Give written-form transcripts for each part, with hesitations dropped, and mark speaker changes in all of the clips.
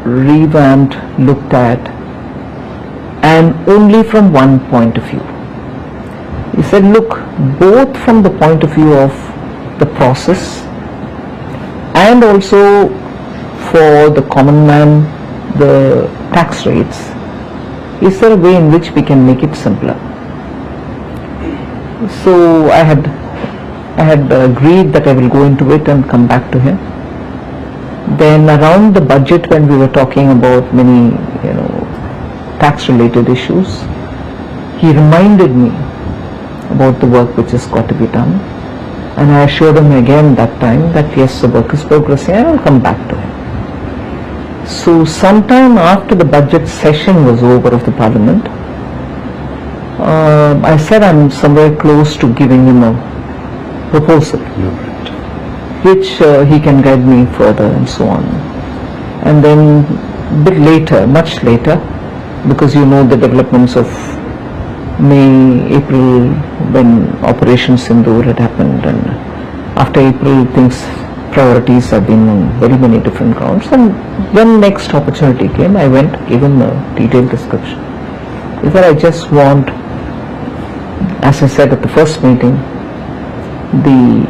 Speaker 1: revamped, looked at, and only from one point of view. He said, look, both from the point of view of the process and also for the common man, the tax rates, is there a way in which we can make it simpler? So I had agreed that I will go into it and come back to him. Then around the budget, when we were talking about many, tax related issues, he reminded me about the work which has got to be done, and I assured him again that time that yes, the work is progressing and I will come back to him. So sometime after the budget session was over of the Parliament, I said I'm somewhere close to giving him a proposal, which he can guide me further and so on. And then a bit later, much later, because you know the developments of May, April, when Operation Sindoor had happened, and after April priorities have been on very many different grounds, and when next opportunity came, I went, gave him a detailed description. Is that I just want, as I said at the first meeting, the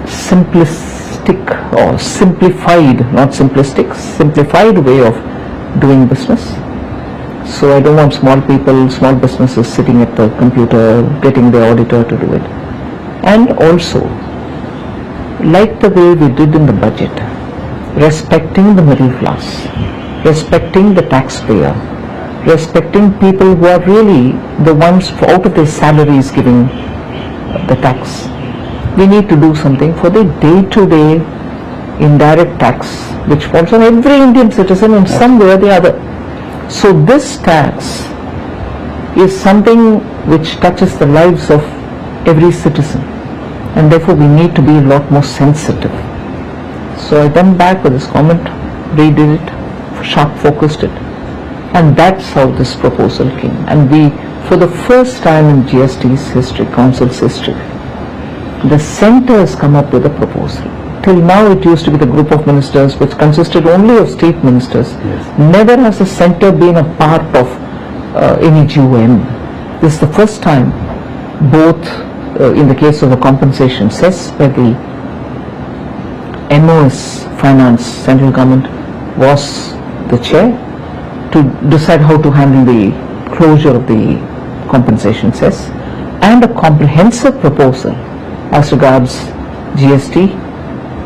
Speaker 1: simplistic or simplified, not simplistic, simplified way of doing business. So I don't want small businesses sitting at the computer, getting the auditor to do it. And also, like the way we did in the budget, respecting the middle class, respecting the taxpayer, respecting people who are really the ones out of their salaries giving the tax. We need to do something for the day-to-day indirect tax which falls on every Indian citizen in some way or the other. So this tax is something which touches the lives of every citizen, and therefore we need to be a lot more sensitive. So I went back with this comment, redid it, sharp focused it, and that's how this proposal came. And we, for the first time in GST's history, Council's history, the centre has come up with a proposal. Till now it used to be the group of ministers which consisted only of state ministers. Yes. Never has the centre been a part of any GOM. This is the first time, both in the case of the compensation cess, where the MOS Finance, central government, was the chair to decide how to handle the closure of the compensation cess, and a comprehensive proposal as regards GST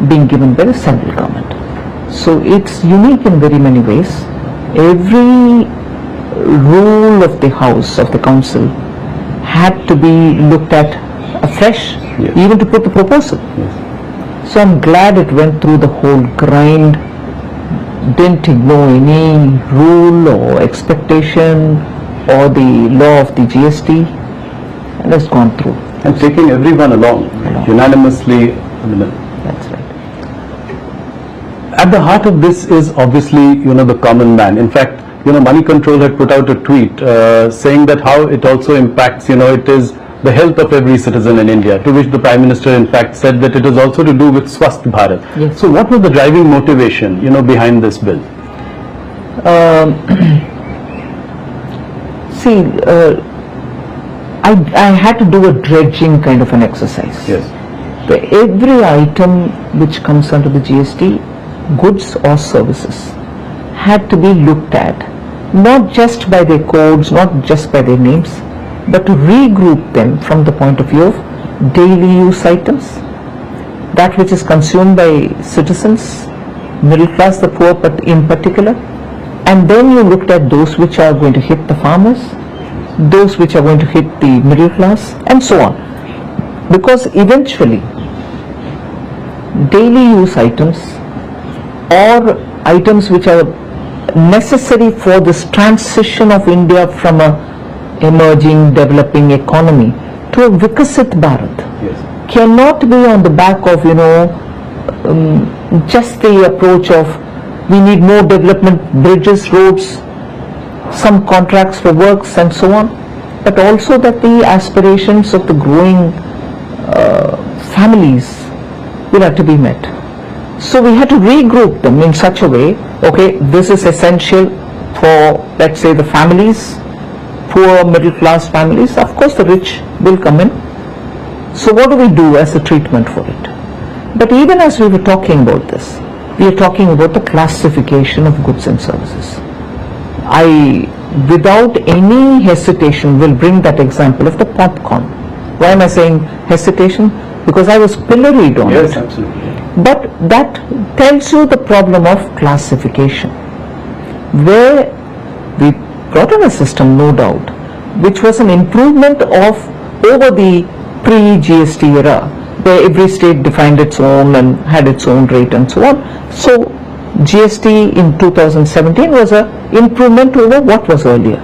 Speaker 1: being given by the central government. So it's unique in very many ways. Every rule of the House, of the Council, had to be looked at afresh, yes, even to put the proposal. Yes. So I'm glad it went through the whole grind, didn't ignore any rule or expectation or the law of the GST, and has gone through.
Speaker 2: And taking everyone along. Unanimously.
Speaker 1: That's right.
Speaker 2: At the heart of this is obviously, the common man. In fact, Money Control had put out a tweet saying that how it also impacts, it is the health of every citizen in India, to which the Prime Minister in fact said that it is also to do with Swasth Bharat. Yes. So what was the driving motivation, behind this bill?
Speaker 1: I had to do a dredging kind of an exercise.
Speaker 2: Yes.
Speaker 1: Where every item which comes under the GST, goods or services, had to be looked at, not just by their codes, not just by their names, but to regroup them from the point of view of daily use items, that which is consumed by citizens, middle class, the poor but in particular, and then you looked at those which are going to hit the farmers, those which are going to hit the middle class, and so on. Because eventually, daily use items or items which are necessary for this transition of India from a emerging, developing economy to a Vikasit Bharat, yes, cannot be on the back of, just the approach of we need more development, bridges, roads, some contracts for works and so on, but also that the aspirations of the growing families will have to be met. So we had to regroup them in such a way, okay, this is essential for, let's say, the families, poor middle class families. Of course the rich will come in. So what do we do as a treatment for it? But even as we were talking about this, we are talking about the classification of goods and services. I, without any hesitation, will bring that example of the popcorn. Why am I saying hesitation? Because I was pilloried on it.
Speaker 2: Yes, absolutely.
Speaker 1: But that tells you the problem of classification, where we brought in a system, no doubt, which was an improvement of over the pre-GST era, where every state defined its own and had its own rate and so on. So GST in 2017 was an improvement over what was earlier.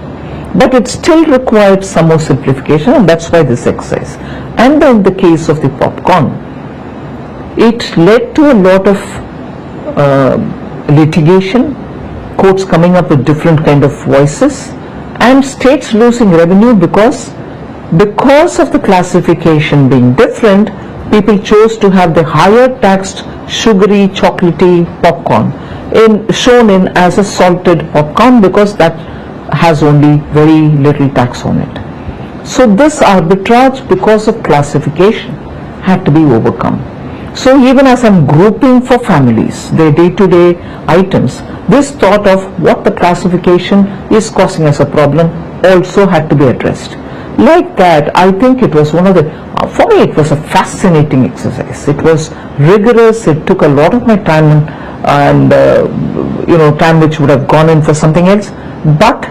Speaker 1: But it still required some more simplification, and that's why this exercise. And in the case of the popcorn, it led to a lot of litigation, courts coming up with different kind of voices, and states losing revenue because of the classification being different. People chose to have the higher taxed sugary chocolatey popcorn shown in as a salted popcorn because that has only very little tax on it. So this arbitrage because of classification had to be overcome. So even as I'm grouping for families, their day-to-day items, this thought of what the classification is causing us a problem also had to be addressed. Like that, I think it was one of the, for me it was a fascinating exercise. It was rigorous, it took a lot of my time and time which would have gone in for something else. But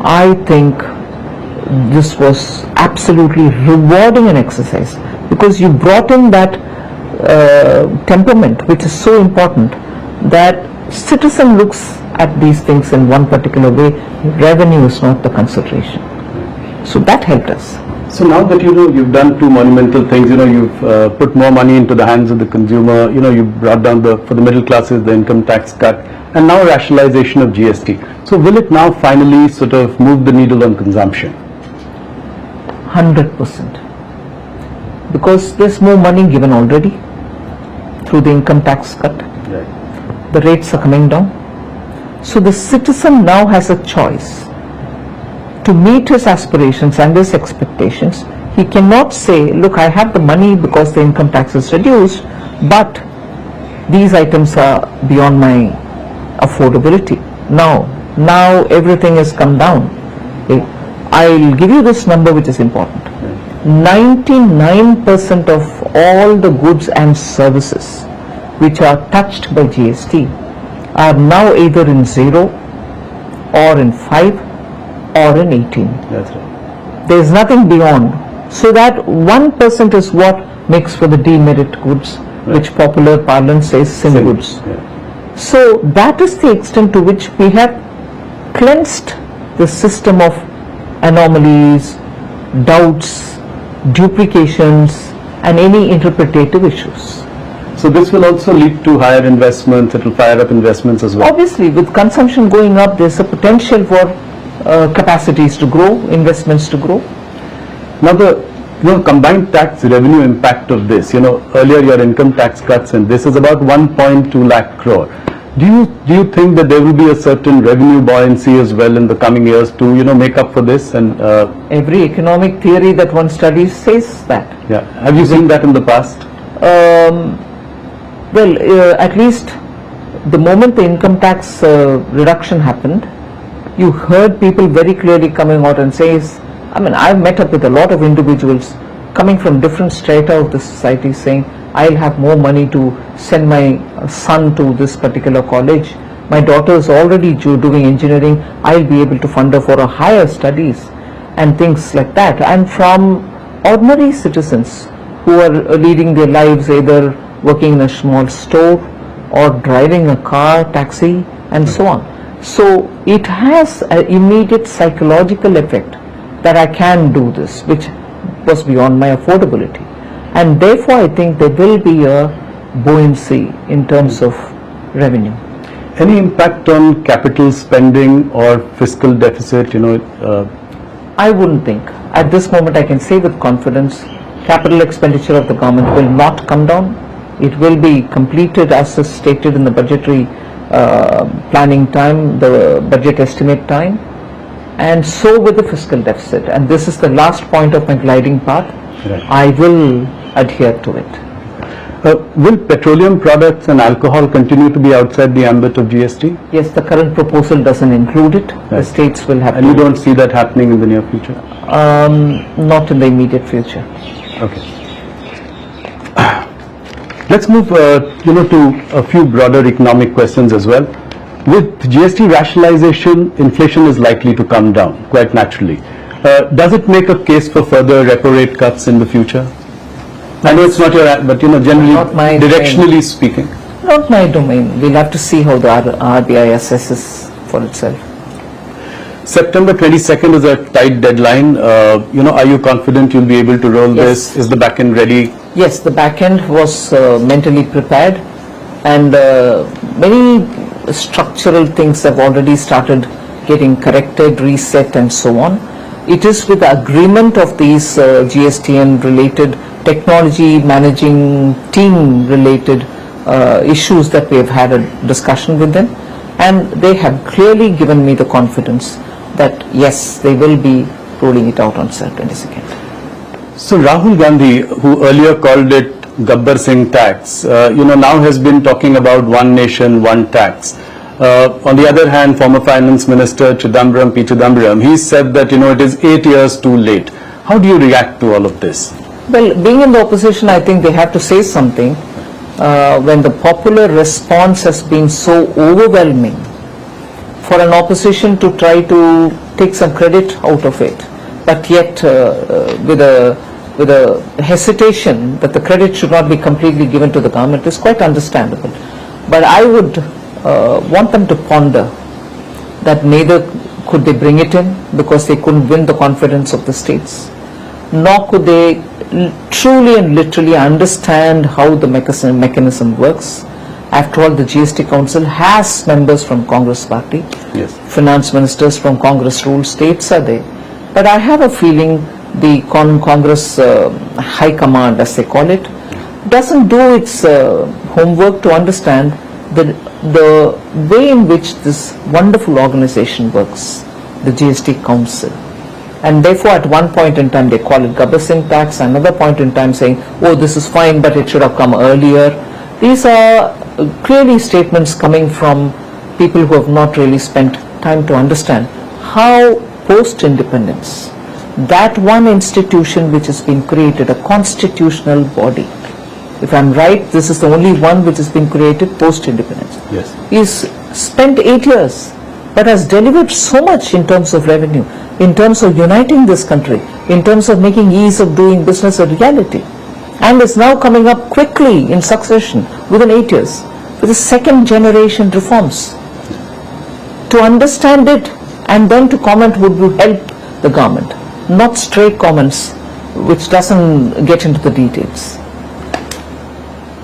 Speaker 1: I think this was absolutely rewarding an exercise because you brought in that temperament which is so important, that citizen looks at these things in one particular way. Revenue is not the consideration. So that helped us.
Speaker 2: So now that you've done two monumental things, you've put more money into the hands of the consumer, you brought down for the middle classes the income tax cut, and now rationalization of GST. So will it now finally sort of move the needle on consumption?
Speaker 1: 100%. Because there's more money given already through the income tax cut.
Speaker 2: Right.
Speaker 1: The rates are coming down. So the citizen now has a choice. To meet his aspirations and his expectations, he cannot say, look, I have the money because the income tax is reduced, but these items are beyond my affordability. Now everything has come down. Okay. I'll give you this number which is important. 99% of all the goods and services which are touched by GST are now either in 0 or in 5 or in 18.
Speaker 2: That's right.
Speaker 1: There is nothing beyond. So that 1% is what makes for the demerit goods, right, which popular parlance says sin goods.
Speaker 2: Yeah.
Speaker 1: So that is the extent to which we have cleansed the system of anomalies, doubts, duplications and any interpretative issues.
Speaker 2: So this will also lead to higher investments, it will fire up investments as well.
Speaker 1: Obviously, with consumption going up, there's a potential for capacities to grow, investments to grow.
Speaker 2: Now the combined tax revenue impact of this, earlier your income tax cuts and this is about 1.2 lakh crore. Do you think that there will be a certain revenue buoyancy as well in the coming years to make up for this? And
Speaker 1: every economic theory that one studies says that.
Speaker 2: Yeah. Have you seen that in the past?
Speaker 1: At least the moment the income tax reduction happened, you heard people very clearly coming out and says, I've met up with a lot of individuals coming from different strata of the society saying, I'll have more money to send my son to this particular college. My daughter is already doing engineering. I'll be able to fund her for her higher studies and things like that. And from ordinary citizens who are leading their lives either working in a small store or driving a car, taxi and so on. So it has an immediate psychological effect that I can do this, which was beyond my affordability. And therefore I think there will be a buoyancy in terms of revenue.
Speaker 2: Any impact on capital spending or fiscal deficit,
Speaker 1: I wouldn't think. At this moment I can say with confidence, capital expenditure of the government will not come down. It will be completed as is stated in the budgetary planning time, the budget estimate time, and so with the fiscal deficit. And this is the last point of my gliding path.
Speaker 2: Right.
Speaker 1: I will adhere to it.
Speaker 2: Will petroleum products and alcohol continue to be outside the ambit of GST?
Speaker 1: Yes, the current proposal doesn't include it. The
Speaker 2: Right.
Speaker 1: states will have
Speaker 2: And
Speaker 1: to.
Speaker 2: you don't see that happening in the near future?
Speaker 1: Not in the immediate future.
Speaker 2: Okay. Let's move, to a few broader economic questions as well. With GST rationalization, inflation is likely to come down quite naturally. Does it make a case for further repo rate cuts in the future? I know it's not your, but generally,
Speaker 1: Not my
Speaker 2: directionally speaking.
Speaker 1: Not my domain. We'll have to see how the RBI assesses for itself.
Speaker 2: September 22nd is a tight deadline. Are you confident you'll be able to roll
Speaker 1: Yes.
Speaker 2: this? Is the back end ready?
Speaker 1: Yes, the back end was mentally prepared, and many structural things have already started getting corrected, reset, and so on. It is with the agreement of these GST and related technology managing team related issues that we have had a discussion with them, and they have clearly given me the confidence that yes, they will be rolling it out on September 22nd.
Speaker 2: So Rahul Gandhi, who earlier called it Gabbar Singh tax, now has been talking about one nation, one tax. On the other hand, former Finance Minister P. Chidambaram, he said that, it is 8 years too late. How do you react to all of this?
Speaker 1: Well, being in the opposition, I think they have to say something when the popular response has been so overwhelming. For an opposition to try to take some credit out of it, but yet with a hesitation that the credit should not be completely given to the government is quite understandable. But I would want them to ponder that neither could they bring it in because they couldn't win the confidence of the states, nor could they truly and literally understand how the mechanism works. After all, the GST Council has members from Congress party,
Speaker 2: Yes.
Speaker 1: finance ministers from Congress ruled states are there. But I have a feeling the Congress High Command, as they call it, doesn't do its homework to understand the way in which this wonderful organization works, the GST Council. And therefore, at one point in time, they call it Gabbar Singh tax, another point in time saying, oh, this is fine, but it should have come earlier. These are clearly statements coming from people who have not really spent time to understand how post-independence, that one institution which has been created, a constitutional body, if I'm right, this is the only one which has been created post-independence,
Speaker 2: Yes.
Speaker 1: is spent 8 years, but has delivered so much in terms of revenue, in terms of uniting this country, in terms of making ease of doing business a reality, and is now coming up quickly in succession within 8 years with the second generation reforms. To understand it and then to comment would help the government, not stray comments which doesn't get into the details.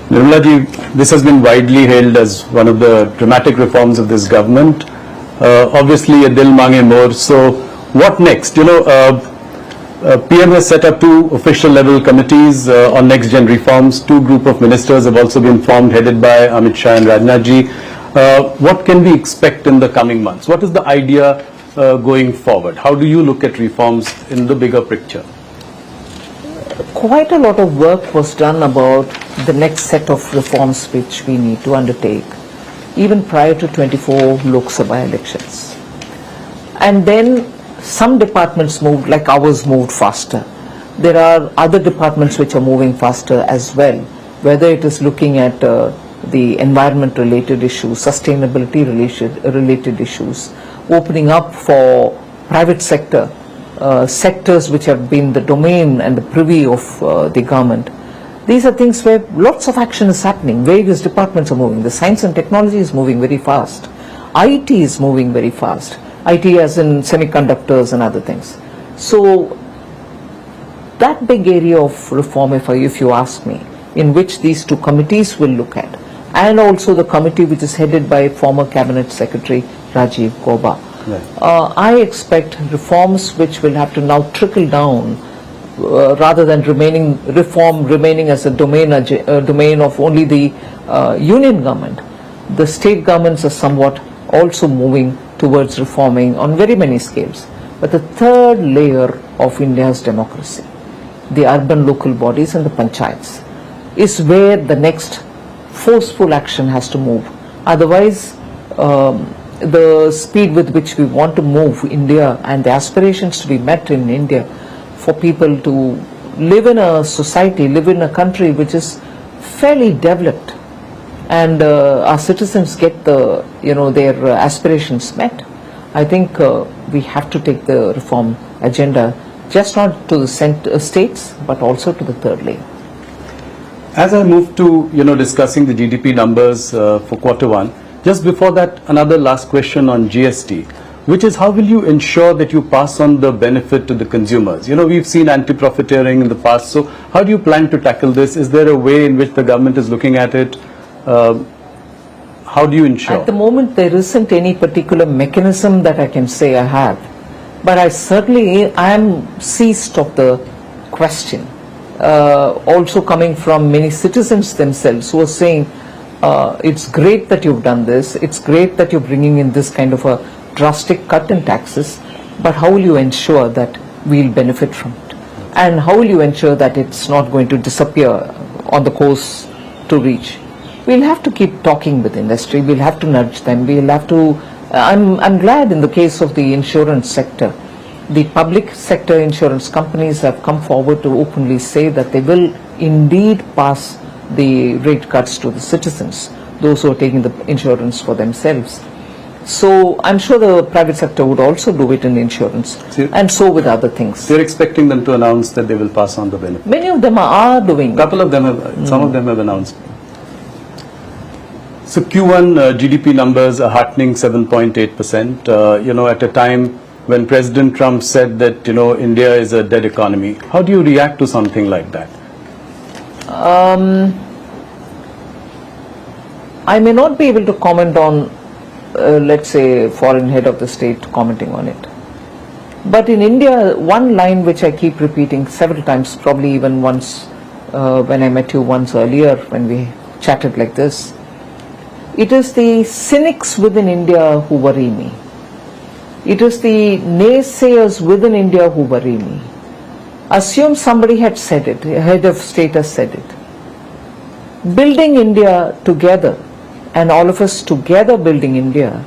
Speaker 2: Nirmala ji, this has been widely hailed as one of the dramatic reforms of this government. Obviously, a dil mange more. So, what next? PM has set up 2 official level committees on next gen reforms. 2 group of ministers have also been formed, headed by Amit Shah and Rajnath ji. What can we expect in the coming months? What is the idea going forward? How do you look at reforms in the bigger picture?
Speaker 1: Quite a lot of work was done about the next set of reforms which we need to undertake, even prior to 24 Lok Sabha elections. And then some departments moved, like ours moved faster. There are other departments which are moving faster as well, whether it is looking at the environment related issues, sustainability related issues, opening up for private sector, sectors which have been the domain and the privy of the government. These are things where lots of action is happening. Various departments are moving. The science and technology is moving very fast. IT is moving very fast. IT as in semiconductors and other things. So that big area of reform, if you ask me, in which these 2 committees will look at, and also the committee which is headed by former Cabinet Secretary Rajiv Gauba.
Speaker 2: Right.
Speaker 1: I expect reforms which will have to now trickle down rather than reform remaining as a domain of only the union government, the state governments are somewhat also moving towards reforming on very many scales. But the third layer of India's democracy, the urban local bodies and the panchayats, is where the next forceful action has to move. Otherwise, the speed with which we want to move India and the aspirations to be met in India for people to live in a society, live in a country which is fairly developed, and our citizens get their aspirations met. I think we have to take the reform agenda just not to the states but also to the third layer.
Speaker 2: As I move to discussing the GDP numbers for Q1, just before that, another last question on GST, which is how will you ensure that you pass on the benefit to the consumers? We've seen anti-profiteering in the past, so how do you plan to tackle this? Is there a way in which the government is looking at it? How do you ensure?
Speaker 1: At the moment, there isn't any particular mechanism that I can say I have, but I am seized of the question. Also coming from many citizens themselves who are saying, it's great that you've done this, it's great that you're bringing in this kind of a drastic cut in taxes, but how will you ensure that we'll benefit from it? And how will you ensure that it's not going to disappear on the course to reach? We'll have to keep talking with industry, we'll have to nudge them, we'll have to, I'm glad in the case of the insurance sector, the public sector insurance companies have come forward to openly say that they will indeed pass the rate cuts to the citizens, those who are taking the insurance for themselves. So I'm sure the private sector would also do it in insurance, and so with other things.
Speaker 2: You're expecting them to announce that they will pass on the benefit?
Speaker 1: Many of them are doing it.
Speaker 2: Couple of them have, some of them have announced. So Q1 GDP numbers are heartening 7.8%, at a time when President Trump said that, India is a dead economy. How do you react to something like that?
Speaker 1: I may not be able to comment on, let's say, foreign head of the state commenting on it. But in India, one line which I keep repeating several times, probably even once when I met you once earlier when we chatted like this, it is the cynics within India who worry me. It is the naysayers within India who worry me. Assume somebody had said it, a head of state has said it. Building India together, and all of us together building India,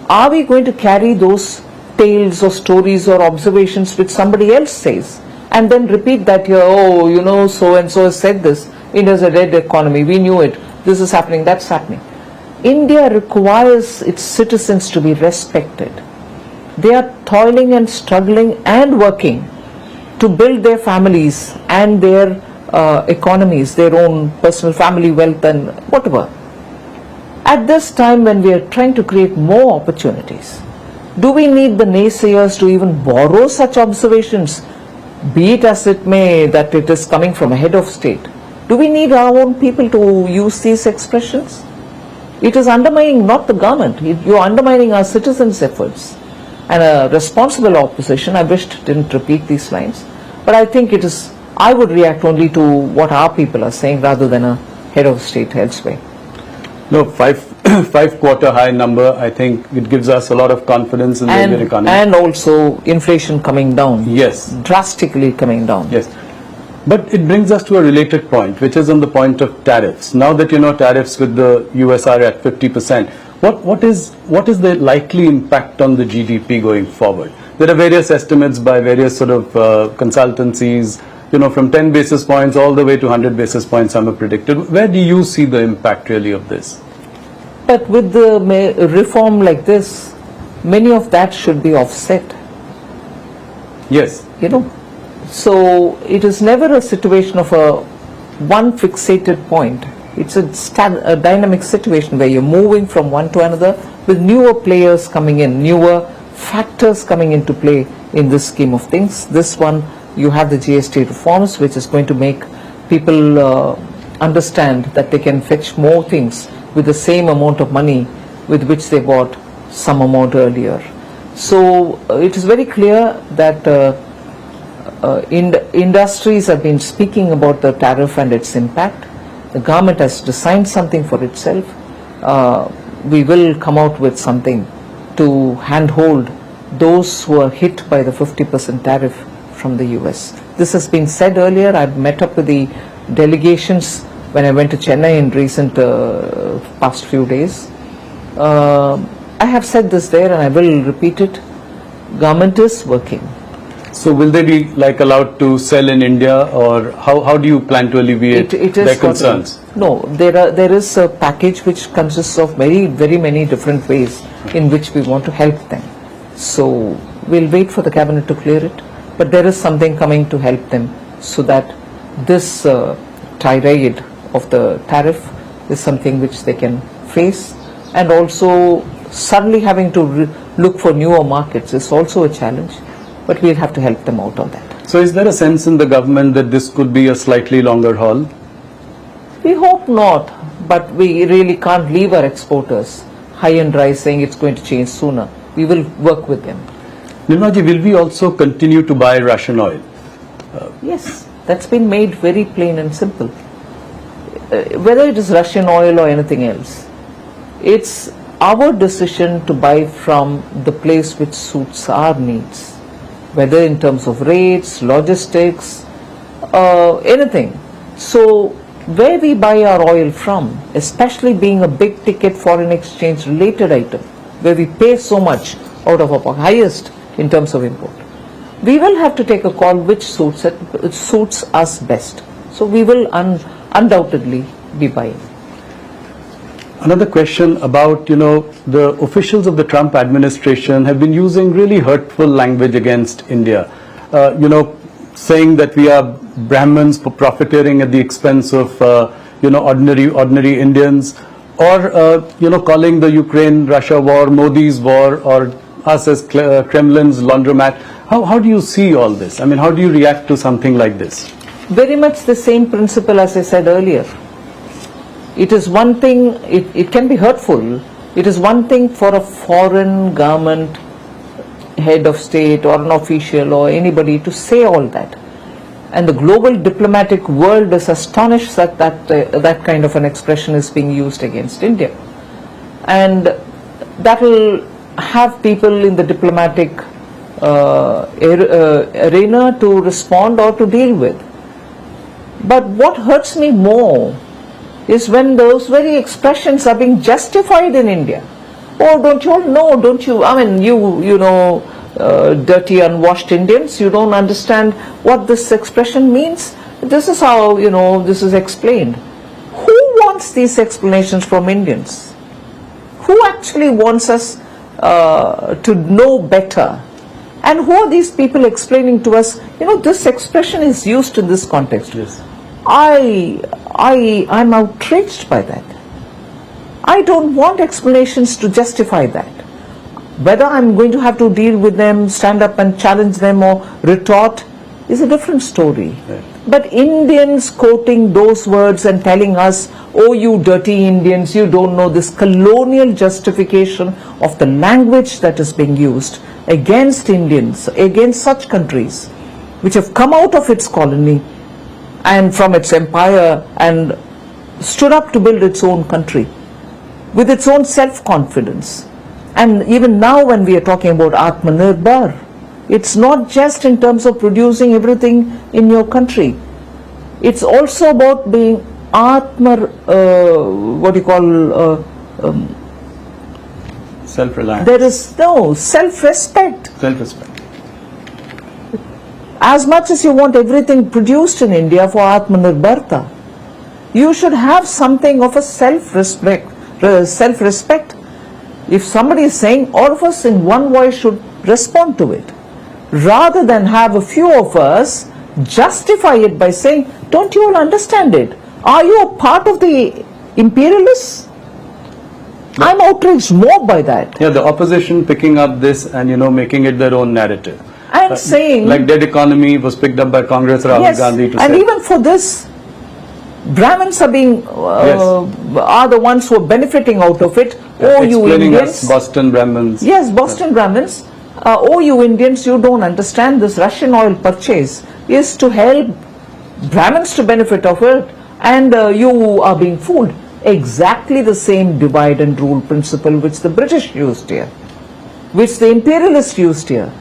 Speaker 1: are we going to carry those tales or stories or observations which somebody else says and then repeat that here, oh, so and so has said this, India's a dead economy, we knew it, this is happening, that's happening. India requires its citizens to be respected. They are toiling and struggling and working to build their families and their economies, their own personal family wealth and whatever. At this time when we are trying to create more opportunities, do we need the naysayers to even borrow such observations, be it as it may that it is coming from a head of state? Do we need our own people to use these expressions? It is undermining not the government, you are undermining our citizens' efforts. And a responsible opposition, I wished didn't repeat these lines, but I think it is, I would react only to what our people are saying rather than a head of state elsewhere.
Speaker 2: No, five quarter high number, I think it gives us a lot of confidence in the Indian economy.
Speaker 1: And also inflation coming down.
Speaker 2: Yes.
Speaker 1: Drastically coming down.
Speaker 2: Yes. But it brings us to a related point, which is on the point of tariffs. Now that tariffs with the US are at 50%, what is the likely impact on the GDP going forward? There are various estimates by various sort of consultancies, from 10 basis points all the way to 100 basis points some have predicted. Where do you see the impact really of this?
Speaker 1: But with the reform like this, many of that should be offset.
Speaker 2: Yes.
Speaker 1: So it is never a situation of one fixated point. It's a dynamic situation where you're moving from one to another with newer players coming in, newer factors coming into play in this scheme of things. This one, you have the GST reforms, which is going to make people understand that they can fetch more things with the same amount of money with which they bought some amount earlier. So it is very clear that industries have been speaking about the tariff and its impact. The government has designed something for itself. We will come out with something to handhold those who are hit by the 50% tariff from the US. This has been said earlier. I've met up with the delegations when I went to Chennai in recent past few days. I have said this there and I will repeat it. Government is working.
Speaker 2: So will they be like allowed to sell in India, or how do you plan to alleviate their concerns?
Speaker 1: No, there is a package which consists of very many different ways in which we want to help them. So we'll wait for the cabinet to clear it, but there is something coming to help them so that this tirade of the tariff is something which they can face, and also suddenly having to look for newer markets is also a challenge, but we'll have to help them out on that.
Speaker 2: So is there a sense in the government that this could be a slightly longer haul?
Speaker 1: We hope not, but we really can't leave our exporters high and dry saying it's going to change sooner. We will work with them.
Speaker 2: Nirmala ji, will we also continue to buy Russian oil?
Speaker 1: Yes, that's been made very plain and simple. Whether it is Russian oil or anything else, it's our decision to buy from the place which suits our needs, whether in terms of rates, logistics, anything. So where we buy our oil from, especially being a big ticket foreign exchange related item, where we pay so much out of our pocket, highest in terms of import, we will have to take a call which suits us best. So we will undoubtedly be buying.
Speaker 2: Another question about, the officials of the Trump administration have been using really hurtful language against India, saying that we are Brahmins profiteering at the expense of, ordinary Indians, or, calling the Ukraine-Russia war Modi's war, or us as Kremlin's laundromat. How do you see all this? I mean, how do you react to something like this?
Speaker 1: Very much the same principle as I said earlier. It is one thing, it can be hurtful. It is one thing for a foreign government head of state or an official or anybody to say all that. And the global diplomatic world is astonished that that kind of an expression is being used against India. And that will have people in the diplomatic arena to respond or to deal with. But what hurts me more is when those very expressions are being justified in India. Oh, don't you all know, I mean, you know, dirty, unwashed Indians, you don't understand what this expression means? This is how, this is explained. Who wants these explanations from Indians? Who actually wants us to know better? And who are these people explaining to us, this expression is used in this context?
Speaker 2: Yes.
Speaker 1: I'm outraged by that. I don't want explanations to justify that. Whether I'm going to have to deal with them, stand up and challenge them or retort is a different story.
Speaker 2: Right.
Speaker 1: But Indians quoting those words and telling us, oh, you dirty Indians, you don't know this colonial justification of the language that is being used against Indians, against such countries which have come out of its colony and from its empire and stood up to build its own country with its own self-confidence. And even now when we are talking about Atmanirbhar, it's not just in terms of producing everything in your country. It's also about being
Speaker 2: self-reliance.
Speaker 1: There is no self-respect.
Speaker 2: Self-respect.
Speaker 1: As much as you want everything produced in India for Atmanirbharta, you should have something of a self-respect. If somebody is saying, all of us in one voice should respond to it, rather than have a few of us justify it by saying, don't you all understand it? Are you a part of the imperialists? I'm outraged more by that.
Speaker 2: Yeah, the opposition picking up this and making it their own narrative.
Speaker 1: And saying,
Speaker 2: like dead economy was picked up by Congress, Rahul Gandhi to
Speaker 1: and
Speaker 2: say.
Speaker 1: even for this, Brahmins are being are the ones who are benefiting out of it. Oh, you
Speaker 2: Explaining
Speaker 1: Indians!
Speaker 2: us Boston Brahmins.
Speaker 1: Yes, Boston Brahmins. oh, you Indians, you don't understand, this Russian oil purchase is to help Brahmins to benefit of it, and you are being fooled. Exactly the same divide and rule principle which the British used here, which the imperialists used here.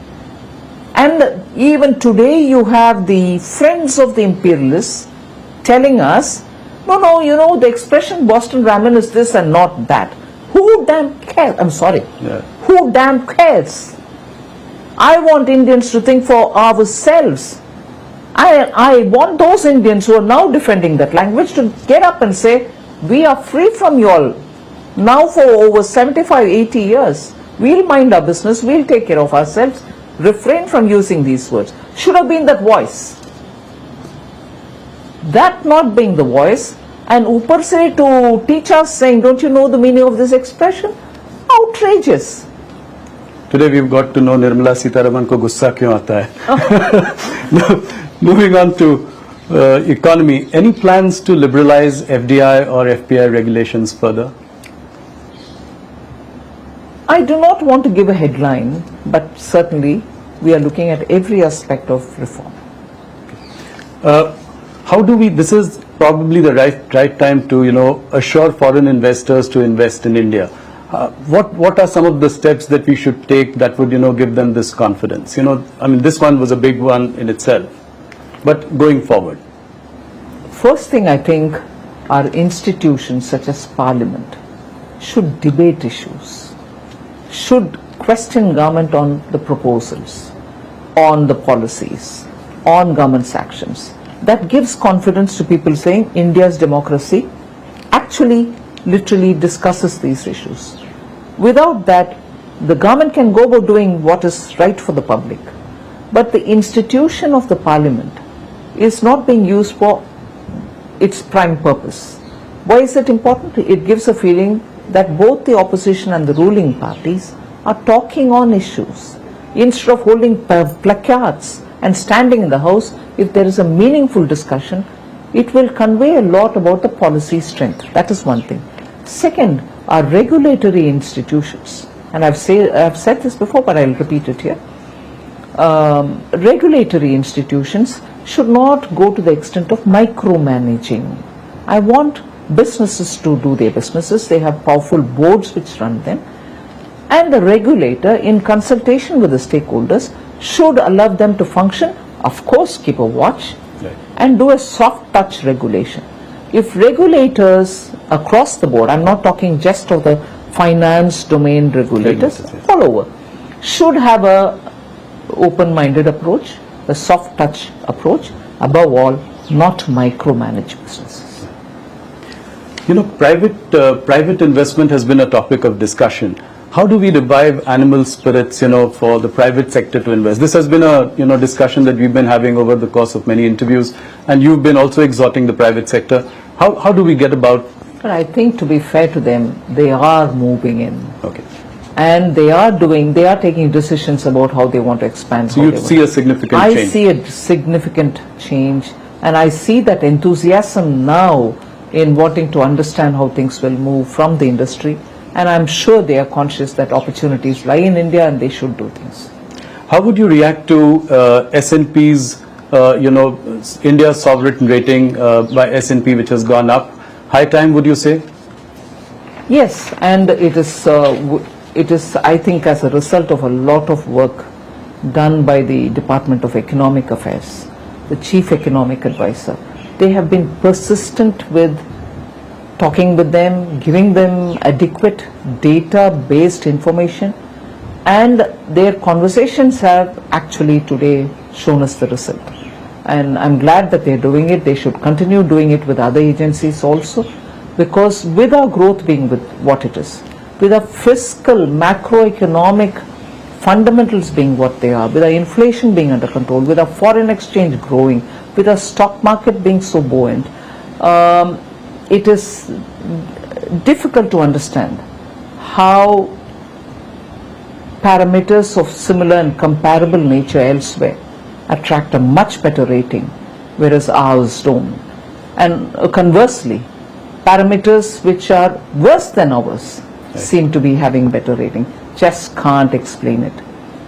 Speaker 1: And even today you have the friends of the imperialists telling us, no, you know, the expression Boston Brahmin is this and not that. Who damn cares? I'm sorry.
Speaker 2: Yeah.
Speaker 1: Who damn cares? I want Indians to think for ourselves. I want those Indians who are now defending that language to get up and say, we are free from you all. Now for over 75, 80 years, we'll mind our business, we'll take care of ourselves, refrain from using these words. Should have been that voice. That not being the voice, and upar se to teach us saying, don't you know the meaning of this expression? Outrageous.
Speaker 2: Today we've got to know Nirmala Sitharaman ko gussa kyun aata hai. Moving on to economy, any plans to liberalize FDI or FPI regulations further?
Speaker 1: I do not want to give a headline, but certainly we are looking at every aspect of reform.
Speaker 2: How do we, this is probably the right time to, you know, assure foreign investors to invest in India. What are some of the steps that we should take that would, you know, give them this confidence? You know, I mean, this one was a big one in itself, but going forward.
Speaker 1: First thing, I think our institutions such as Parliament should debate issues, should question government on the proposals, on the policies, on government's actions. That gives confidence to people saying India's democracy actually literally discusses these issues. Without that, the government can go about doing what is right for the public, but the institution of the Parliament is not being used for its prime purpose. Why is it important? It gives a feeling that both the opposition and the ruling parties are talking on issues. Instead of holding placards and standing in the house, if there is a meaningful discussion, it will convey a lot about the policy strength. That is one thing. Second, our regulatory institutions, and I've said this before, but I'll repeat it here. Regulatory institutions should not go to the extent of micromanaging. I want businesses to do their businesses. They have powerful boards which run them, and the regulator, in consultation with the stakeholders, should allow them to function. Of course, keep a watch, right, and do a soft touch regulation. If regulators across the board, I'm not talking just of the finance domain regulators, all over, should have a open-minded approach, a soft touch approach, above all, not micromanage businesses.
Speaker 2: You know, private investment has been a topic of discussion. How do we revive animal spirits, you know, for the private sector to invest? This has been a, you know, discussion that we've been having over the course of many interviews, and you've been also exhorting the private sector. How do we get about?
Speaker 1: But I think, to be fair to them, they are moving in.
Speaker 2: Okay.
Speaker 1: And they are taking decisions about how they want to expand.
Speaker 2: So you see a significant change?
Speaker 1: I see a significant change, and I see that enthusiasm now in wanting to understand how things will move from the industry, and I'm sure they are conscious that opportunities lie in India and they should do things.
Speaker 2: How would you react to S&P's, you know, India's sovereign rating by S&P, which has gone up? High time, would you say?
Speaker 1: Yes, and it is, I think, as a result of a lot of work done by the Department of Economic Affairs, the Chief Economic Advisor. They have been persistent with talking with them, giving them adequate data-based information, and their conversations have actually today shown us the result. And I'm glad that they're doing it. They should continue doing it with other agencies also, because with our growth being with what it is, with our fiscal, macroeconomic fundamentals being what they are, with our inflation being under control, with our foreign exchange growing, with our stock market being so buoyant, it is difficult to understand how parameters of similar and comparable nature elsewhere attract a much better rating, whereas ours don't. And conversely, parameters which are worse than ours seem to be having better rating. Just can't explain it.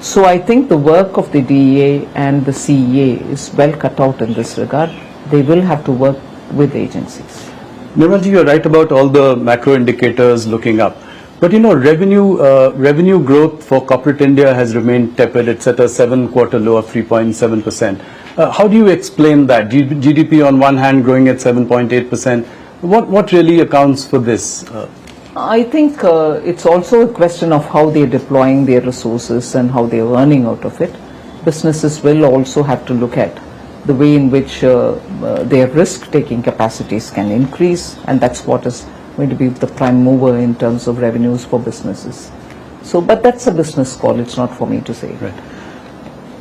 Speaker 1: So I think the work of the DEA and the CEA is well cut out in this regard. They will have to work with agencies.
Speaker 2: Nirmalji, you're right about all the macro indicators looking up. But revenue growth for corporate India has remained tepid. It's at a 7-quarter low of 3.7%. How do you explain that? GDP on one hand growing at 7.8%. What really accounts for this?
Speaker 1: I think it's also a question of how they're deploying their resources and how they're earning out of it. Businesses will also have to look at the way in which their risk-taking capacities can increase, and that's what is going to be the prime mover in terms of revenues for businesses. So, but that's a business call. It's not for me to say.
Speaker 2: Right.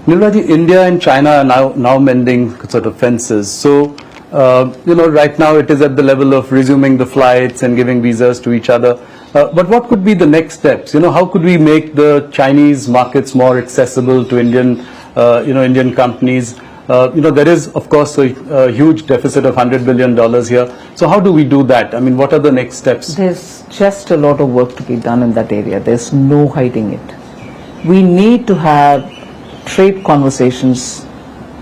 Speaker 2: Nirmalaji, India and China are now mending sort of fences. So, right now it is at the level of resuming the flights and giving visas to each other. But what could be the next steps? How could we make the Chinese markets more accessible to Indian companies? There is, of course, a huge deficit of $100 billion here. So how do we do that? I mean, what are the next steps?
Speaker 1: There's just a lot of work to be done in that area. There's no hiding it. We need to have trade conversations,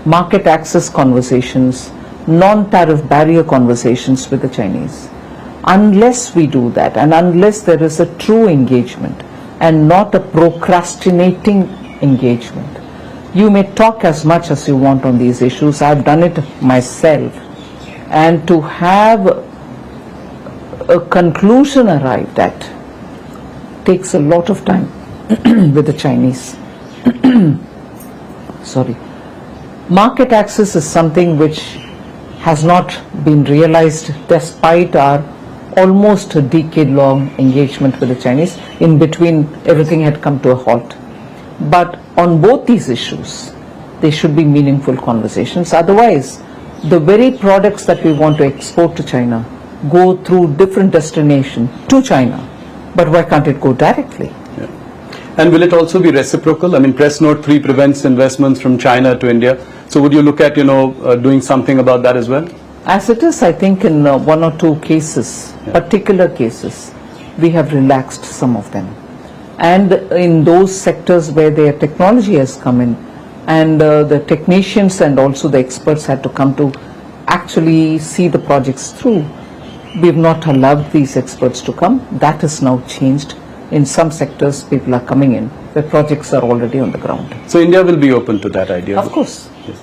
Speaker 1: market access conversations, non-tariff barrier conversations with the Chinese. Unless we do that, and unless there is a true engagement and not a procrastinating engagement, you may talk as much as you want on these issues. I've done it myself. And to have a conclusion arrived at takes a lot of time with the Chinese. Sorry. Market access is something which has not been realized despite our almost a decade-long engagement with the Chinese. In between, everything had come to a halt. But on both these issues, there should be meaningful conversations. Otherwise, the very products that we want to export to China go through different destinations to China. But why can't it go directly?
Speaker 2: Yeah. And will it also be reciprocal? I mean, Press Note 3 prevents investments from China to India. So would you look at, doing something about that as well?
Speaker 1: As it is, I think in one or two cases, particular cases, we have relaxed some of them. And in those sectors where their technology has come in, and the technicians and also the experts had to come to actually see the projects through, we have not allowed these experts to come. That has now changed. In some sectors, people are coming in where projects are already on the ground.
Speaker 2: So India will be open to that idea?
Speaker 1: Of course.
Speaker 2: Yes.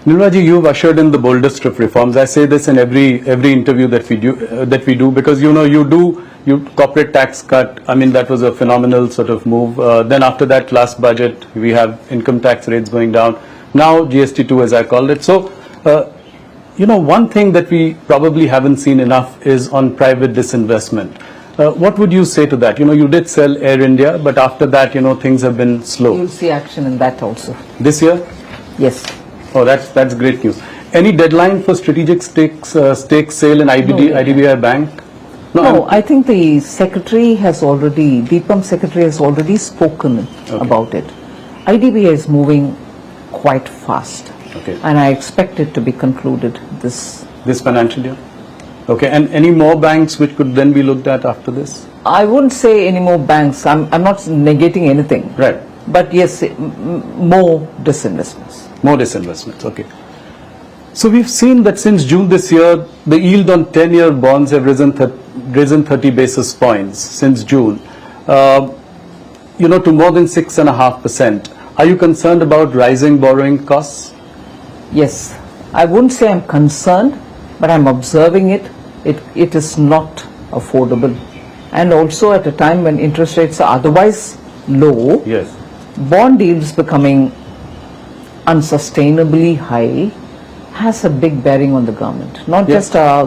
Speaker 2: Nirmalaji, you've ushered in the boldest of reforms. I say this in every interview that we do because you corporate tax cut. I mean, that was a phenomenal sort of move. Then after that last budget, we have income tax rates going down. Now GST2, as I called it. So, one thing that we probably haven't seen enough is on private disinvestment. What would you say to that? You did sell Air India, but after that, things have been slow.
Speaker 1: You'll see action in that also.
Speaker 2: This year?
Speaker 1: Yes.
Speaker 2: Oh, that's great news. Any deadline for strategic stake sale in IDBI Bank?
Speaker 1: No, I think the secretary has already, DIPAM secretary has already spoken about it. IDBI is moving quite fast.
Speaker 2: Okay.
Speaker 1: And I expect it to be concluded this
Speaker 2: financial year? Okay, and any more banks which could then be looked at after this?
Speaker 1: I wouldn't say any more banks. I'm not negating anything.
Speaker 2: Right.
Speaker 1: But yes, more disinvestments.
Speaker 2: More disinvestments, okay. So we've seen that since June this year, the yield on 10-year bonds have risen 30 basis points since June, to more than 6.5%. Are you concerned about rising borrowing costs?
Speaker 1: Yes. I wouldn't say I'm concerned, but I'm observing it. It is not affordable. And also at a time when interest rates are otherwise low,
Speaker 2: yes,
Speaker 1: bond yields becoming unsustainably high has a big bearing on the government. Not just our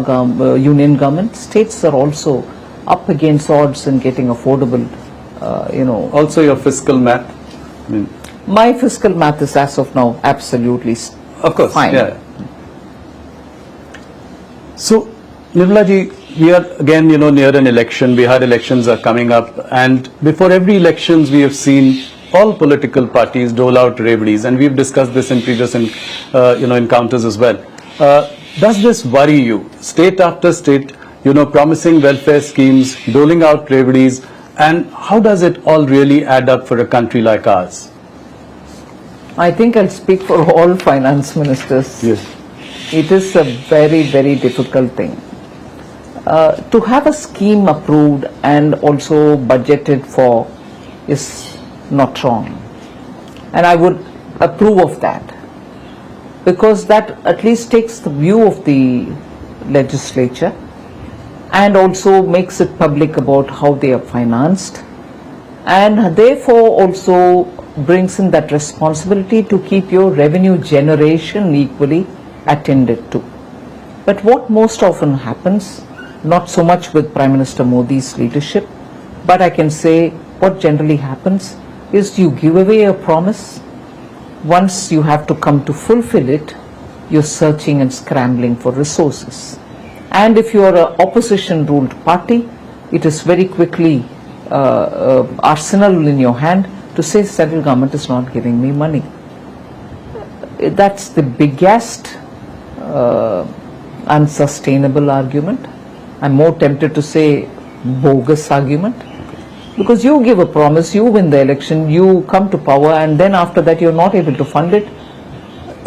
Speaker 1: union government, states are also up against odds in getting affordable,
Speaker 2: Also your fiscal math?
Speaker 1: My fiscal math is as of now absolutely
Speaker 2: of course,
Speaker 1: fine.
Speaker 2: Yeah. So, Nirmalaji, we are again, near an election. Bihar elections are coming up, and before every elections, we have seen all political parties dole out reveries, and we've discussed this in previous, encounters as well. Does this worry you? State after state, promising welfare schemes, doling out reveries, And how does it all really add up for a country like ours?
Speaker 1: I think I'll speak for all finance ministers.
Speaker 2: Yes.
Speaker 1: It is a very, very difficult thing. To have a scheme approved and also budgeted for is not wrong. And I would approve of that, because that at least takes the view of the legislature and also makes it public about how they are financed, and therefore also brings in that responsibility to keep your revenue generation equally attended to. But what most often happens, not so much with Prime Minister Modi's leadership, but I can say what generally happens is you give away a promise. Once you have to come to fulfill it, you're searching and scrambling for resources. And if you are an opposition ruled party, it is very quickly arsenal in your hand to say central government is not giving me money. That's the biggest unsustainable argument. I'm more tempted to say bogus argument, because you give a promise, you win the election, you come to power, and then after that you're not able to fund it.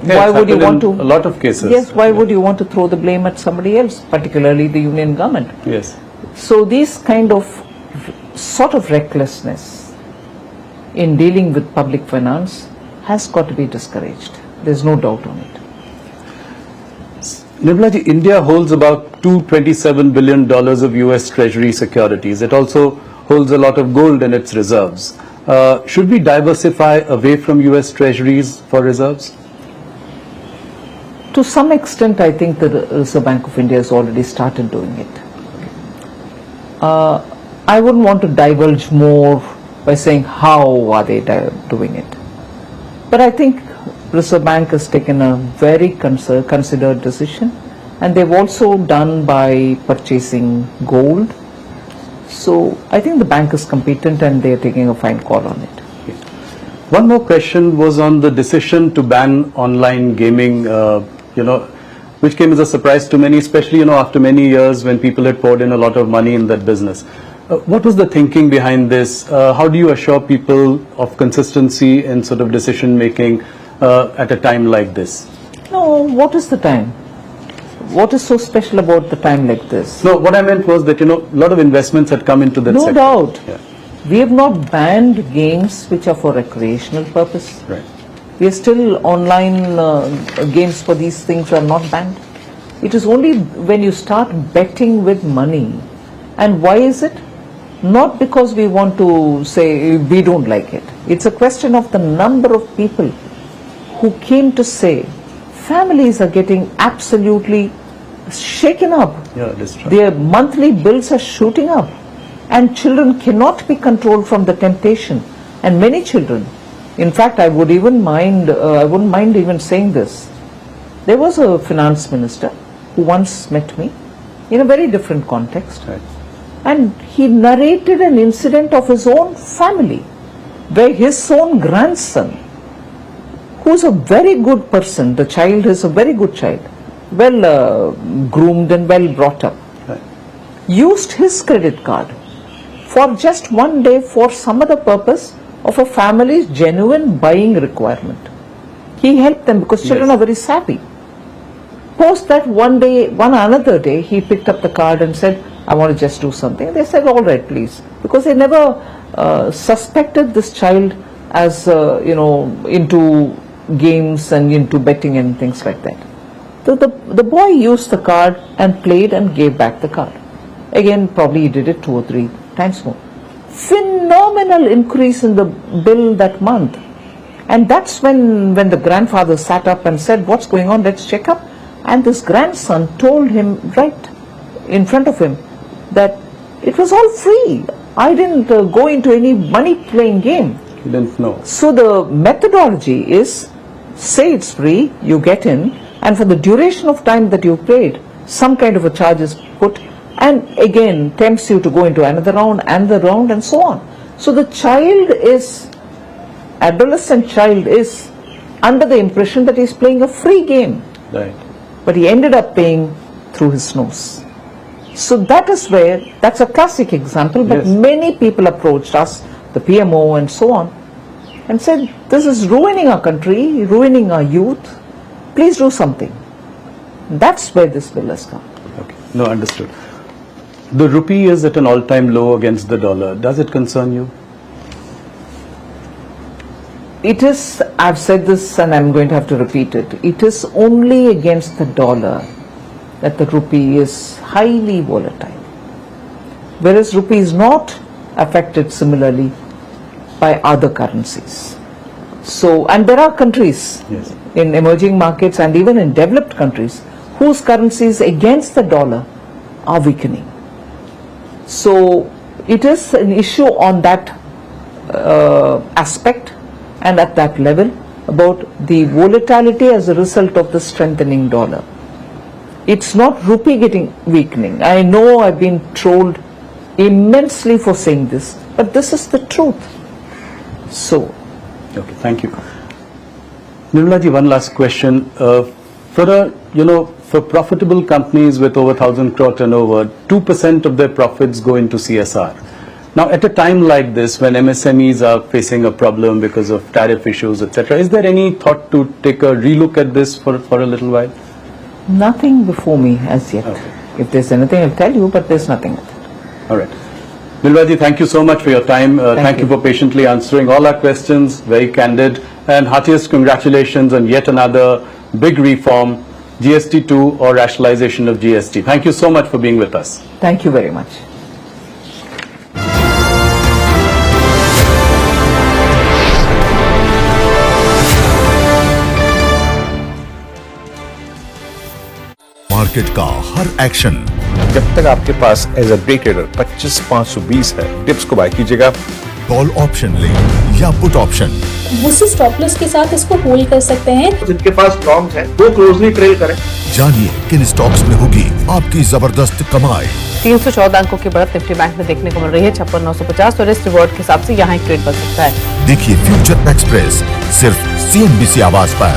Speaker 2: Yeah,
Speaker 1: why would you want to?
Speaker 2: A lot of cases.
Speaker 1: Yes, why would you want to throw the blame at somebody else, particularly the union government?
Speaker 2: Yes.
Speaker 1: So these kind of sort of recklessness in dealing with public finance has got to be discouraged. There's no doubt on it.
Speaker 2: Nirmala ji, India holds about $227 billion of US Treasury securities. It also holds a lot of gold in its reserves. Should we diversify away from US Treasuries for reserves?
Speaker 1: To some extent, I think the Reserve Bank of India has already started doing it. I wouldn't want to divulge more by saying how are they doing it. But I think Reserve Bank has taken a very considered decision, and they've also done by purchasing gold. So I think the bank is competent and they are taking a fine call on it.
Speaker 2: One more question was on the decision to ban online gaming, which came as a surprise to many, especially, after many years when people had poured in a lot of money in that business. What was the thinking behind this? How do you assure people of consistency in sort of decision making at a time like this?
Speaker 1: No, what is the time? What is so special about the time like this?
Speaker 2: No, what I meant was that, a lot of investments had come into that sector.
Speaker 1: No doubt.
Speaker 2: Yeah.
Speaker 1: We have not banned games which are for recreational purpose.
Speaker 2: Right.
Speaker 1: We are still online games for these things are not banned. It is only when you start betting with money. And why is it? Not because we want to say we don't like it. It's a question of the number of people who came to say families are getting absolutely shaken up.
Speaker 2: Yeah, that's true.
Speaker 1: Their monthly bills are shooting up, and children cannot be controlled from the temptation. And many children, in fact, I wouldn't mind even saying this. There was a finance minister who once met me in a very different context.
Speaker 2: Right.
Speaker 1: And he narrated an incident of his own family, where his own grandson, who's a very good person, the child is a very good child, well groomed and well brought up,
Speaker 2: Right.
Speaker 1: used his credit card for just one day for some other purpose of a family's genuine buying requirement. He helped them because children
Speaker 2: Yes.
Speaker 1: are very savvy. Post that one another day, he picked up the card and said, I want to just do something. They said, all right, please. Because they never suspected this child as, into games and into betting and things like that. So the boy used the card and played and gave back the card. Again, probably he did it 2 or 3 times more. Phenomenal increase in the bill that month. And that's when the grandfather sat up and said, what's going on, let's check up. And this grandson told him right in front of him that it was all free. I didn't go into any money playing game.
Speaker 2: He didn't know.
Speaker 1: So the methodology is, say it's free, you get in, and for the duration of time that you played, some kind of a charge is put, and again tempts you to go into another round and so on. So the adolescent child is under the impression that he's playing a free game.
Speaker 2: Right.
Speaker 1: But he ended up paying through his nose. So that is where, that's a classic example, but
Speaker 2: Yes.
Speaker 1: many people approached us, the PMO and so on, and said, this is ruining our country, ruining our youth, please do something. That's where this bill has come.
Speaker 2: Okay. No, understood. The rupee is at an all-time low against the dollar. Does it concern you?
Speaker 1: It is, I've said this and I'm going to have to repeat it, it is only against the dollar that the rupee is highly volatile, whereas rupee is not affected similarly by other currencies. So, and there are countries
Speaker 2: Yes.
Speaker 1: in emerging markets and even in developed countries whose currencies against the dollar are weakening. So it is an issue on that aspect and at that level about the volatility as a result of the strengthening dollar. It's not rupee getting weakening. I know I've been trolled immensely for saying this, but this is the truth. So,
Speaker 2: Okay, thank you. Nirmala ji, one last question. For profitable companies with over 1,000 crore turnover, 2% of their profits go into CSR. Now, at a time like this, when MSMEs are facing a problem because of tariff issues, etc., is there any thought to take a relook at this for a little while?
Speaker 1: nothing before me as yet.
Speaker 2: Okay.
Speaker 1: If there's anything, I'll tell you, but there's nothing.
Speaker 2: All right. Nirmala ji, thank you so much for your time. Thank you for patiently answering all our questions, very candid, and heartiest congratulations on yet another big reform, GST2 or rationalization of GST. Thank you so much for being with us.
Speaker 1: Thank you very much.
Speaker 3: Market का हर action
Speaker 4: जब तक आपके पास as a day trader 25,520 है, dips को bye कीजिएगा।
Speaker 3: Call option ले या put option,
Speaker 5: उसी स्टॉप लॉस के साथ इसको होल्ड कर सकते हैं।
Speaker 6: जिनके पास लॉन्ग है वो क्लोजली ट्रेल करें।
Speaker 3: जानिए किन स्टॉक्स में होगी आपकी जबरदस्त कमाई।
Speaker 7: 314 अंकों की बढ़त निफ्टी बैंक में देखने को मिल रही है। 56,950 और रिस्क रिवॉर्ड के हिसाब से यहाँ एक ट्रेड बन सकता है।
Speaker 3: देखिए फ्यूचर एक्सप्रेस सिर्फ CNBC आवाज पर।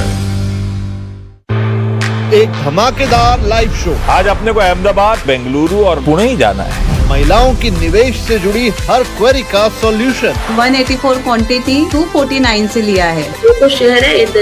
Speaker 8: एक धमाकेदार लाइव शो।
Speaker 4: आज अपने को अहमदाबाद, बेंगलुरु और पुणे ही जाना है।
Speaker 8: महिलाओं की निवेश से जुड़ी हर क्वेरी का सॉल्यूशन।
Speaker 9: 184 क्वांटिटी 249 से लिया है।
Speaker 10: वो तो शहर है इधर।